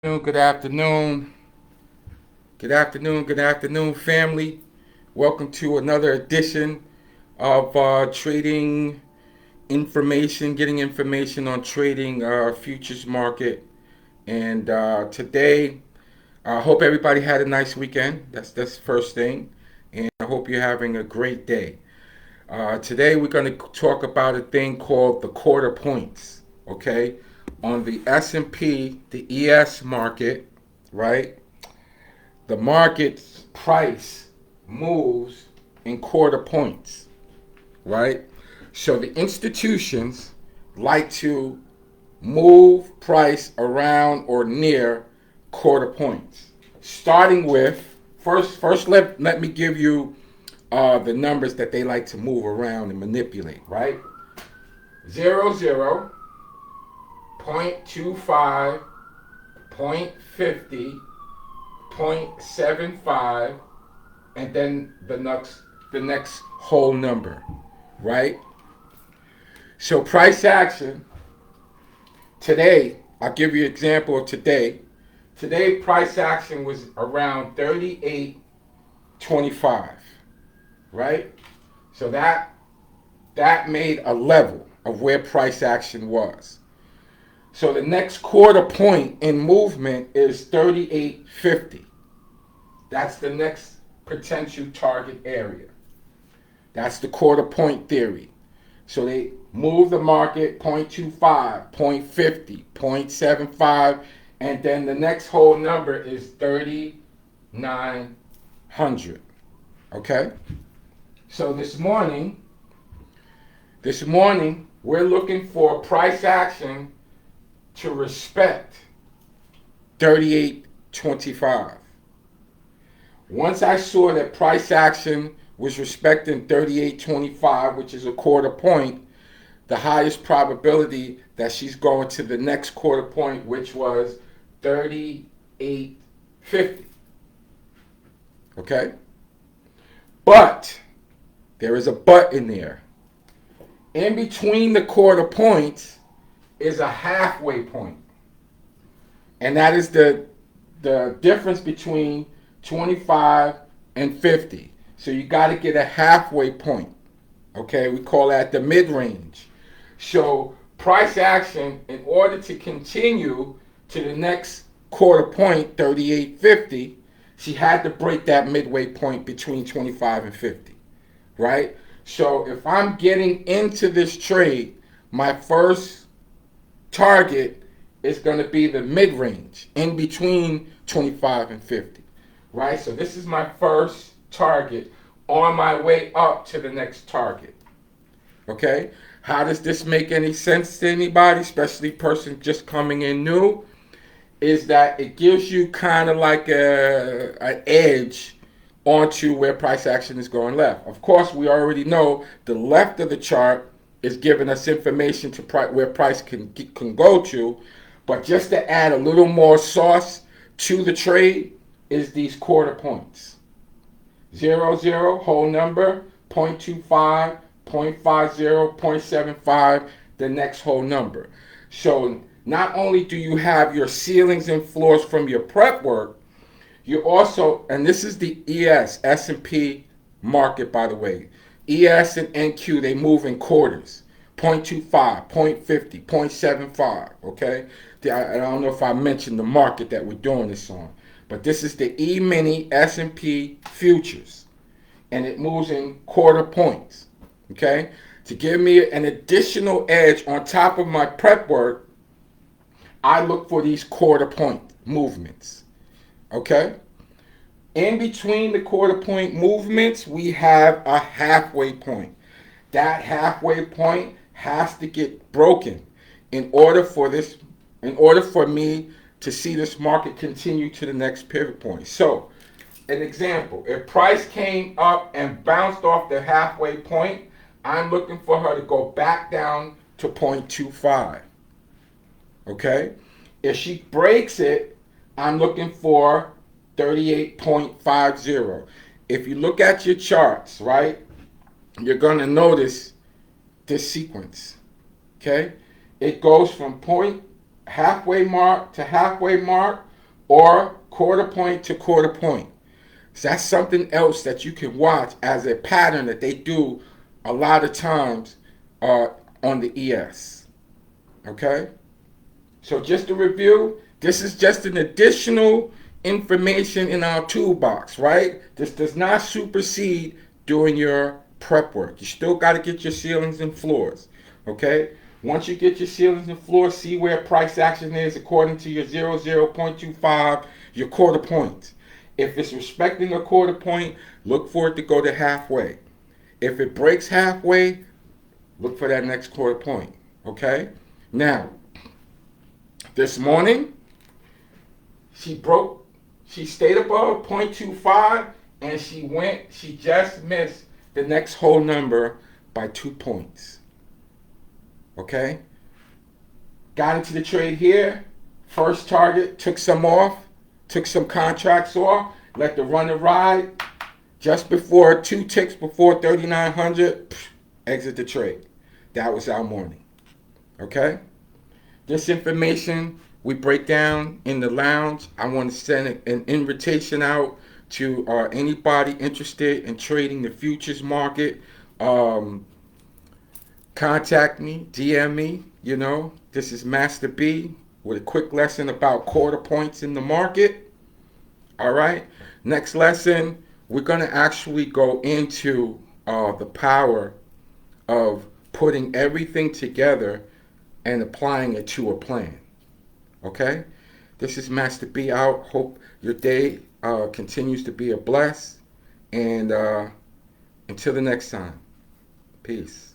Good afternoon. Good afternoon, family. Welcome to another edition of trading information, getting information on trading futures market. And today, I hope everybody had a nice weekend. That's the first thing. And I hope you're having a great day. Today, we're going to talk about a thing called the quarter points. Okay, on the S&P, the ES market, right? The market's price moves in quarter points, right? So the institutions like to move price around or near quarter points. Starting with let me give you the numbers that they like to move around and manipulate, right? 0, 0.25, 0.50, 0.75, and then the next whole number, right? So price action today, I'll give you an example of today. Today price action was around 38.25, right? So that made a level of where price action was. So the next quarter point in movement is 38.50. That's the next potential target area. That's the quarter point theory. So they move the market 0.25, 0.50, 0.75, and then the next whole number is 3,900. Okay? So this morning, we're looking for price action to respect 38.25. Once I saw that price action was respecting 38.25, which is a quarter point, the highest probability that she's going to the next quarter point, which was 38.50. Okay? But there is a but in there. In between the quarter points is a halfway point. And that is the difference between 25 and 50. So you got to get a halfway point. Okay, we call that the mid-range. So price action, in order to continue to the next quarter point, 38.50, she had to break that midway point between 25 and 50, right? So if I'm getting into this trade, my first target is going to be the mid-range, in between 25 and 50, right? So this is my first target on my way up to the next target. Okay? How does this make any sense to anybody, especially person just coming in new? Is that it gives you kind of like an edge onto where price action is going left. Of course, we already know the left of the chart is giving us information to where price can go to, but just to add a little more sauce to the trade is these quarter points. 0, whole number, 0.25, 0.50, 0.75, the next whole number. So not only do you have your ceilings and floors from your prep work, you also, and this is the ES, S&P market, by the way. ES and NQ, they move in quarters. 0.25, 0.50, 0.75, okay? I don't know if I mentioned the market that we're doing this on, but this is the E-mini S&P futures, and it moves in quarter points, okay? To give me an additional edge on top of my prep work, I look for these quarter point movements, okay? In between the quarter point movements, we have a halfway point. That halfway point has to get broken in order for me to see this market continue to the next pivot point. So, an example, if price came up and bounced off the halfway point, I'm looking for her to go back down to 0.25. Okay? If she breaks it, I'm looking for 38.50. If you look at your charts, right, you're going to notice this sequence. Okay? It goes from halfway mark to halfway mark or quarter point to quarter point. So that's something else that you can watch as a pattern that they do a lot of times on the ES. Okay? So just to review, this is just an additional information in our toolbox, right? This does not supersede doing your prep work. You still got to get your ceilings and floors, okay? Once you get your ceilings and floors, see where price action is according to your 0.25, your quarter point. If it's respecting a quarter point, look for it to go to halfway. If it breaks halfway, look for that next quarter point, okay? Now, this morning, she stayed above 0.25, and she just missed the next whole number by 2 points. Okay? Got into the trade here. First target, took some contracts off, let the runner ride. Just before 2 ticks before 3,900, exit the trade. That was our morning. Okay? This information we break down in the lounge. I want to send an invitation out to anybody interested in trading the futures market. Contact me, DM me. You know, this is Master B with a quick lesson about quarter points in the market. All right. Next lesson, we're going to actually go into the power of putting everything together and applying it to a plan. Okay? This is Master B out. Hope your day continues to be a bless. And until the next time, peace.